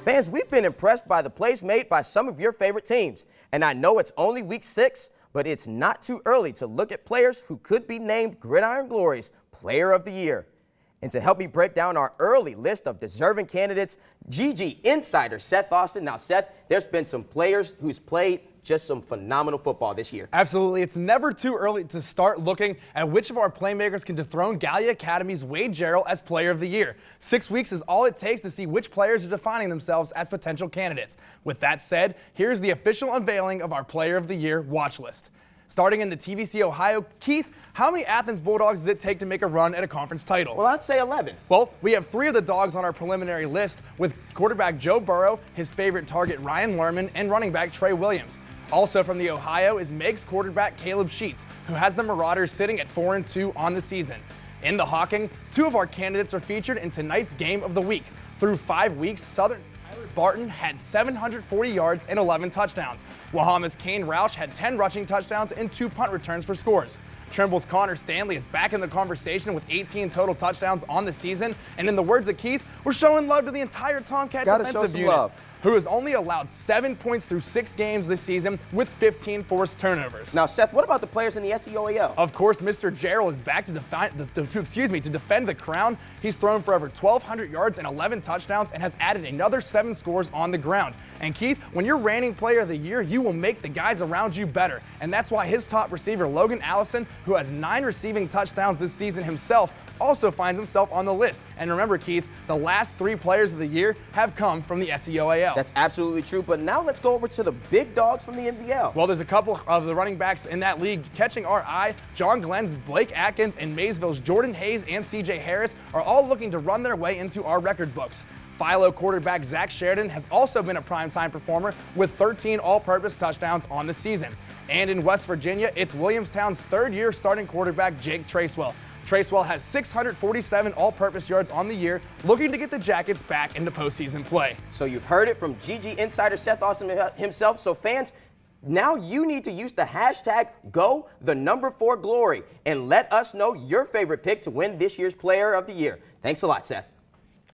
Fans, we've been impressed by the plays made by some of your favorite teams. And I know it's only week 6, but it's not too early to look at players who could be named Gridiron Glory's Player of the Year. And to help me break down our early list of deserving candidates, GG insider Seth Austin. Now, Seth, there's been some players who's played just some phenomenal football this year. Absolutely. It's never too early to start looking at which of our playmakers can dethrone Gallia Academy's Wade Jarrell as Player of the Year. 6 weeks is all it takes to see which players are defining themselves as potential candidates. With that said, here's the official unveiling of our Player of the Year watch list. Starting in the TVC Ohio, Keith, how many Athens Bulldogs does it take to make a run at a conference title? Well, I'd say 11. Well, we have 3 of the dogs on our preliminary list, with quarterback Joe Burrow, his favorite target Ryan Lerman, and running back Trey Williams. Also from the Ohio is Meg's quarterback Caleb Sheets, who has the Marauders sitting at 4-2 on the season. In the Hawking, 2 of our candidates are featured in tonight's game of the week. Through 5 weeks, Southern Tyler Barton had 740 yards and 11 touchdowns. Wahama's Kane Roush had 10 rushing touchdowns and 2 punt returns for scores. Trimble's Connor Stanley is back in the conversation with 18 total touchdowns on the season. And in the words of Keith, we're showing love to the entire Tomcat defensive unit, who has only allowed 7 points through 6 games this season with 15 forced turnovers. Now, Seth, what about the players in the SEOAL? Of course, Mr. Jarrell is back to defend the crown. He's thrown for over 1,200 yards and 11 touchdowns and has added another 7 scores on the ground. And Keith, when you're reigning Player of the Year, you will make the guys around you better. And that's why his top receiver, Logan Allison, who has 9 receiving touchdowns this season himself, also finds himself on the list. And remember, Keith, the last 3 players of the year have come from the SEOAL. That's absolutely true, but now let's go over to the big dogs from the NVL. Well, there's a couple of the running backs in that league catching our eye. John Glenn's Blake Atkins and Maysville's Jordan Hayes and CJ Harris are all looking to run their way into our record books. Philo quarterback Zach Sheridan has also been a primetime performer with 13 all-purpose touchdowns on the season. And in West Virginia, it's Williamstown's 3rd-year starting quarterback Jake Tracewell. Tracewell has 647 all-purpose yards on the year, looking to get the Jackets back into postseason play. So you've heard it from GG insider Seth Austin himself. So fans, now you need to use the hashtag #GoThe4Glory and let us know your favorite pick to win this year's Player of the Year. Thanks a lot, Seth.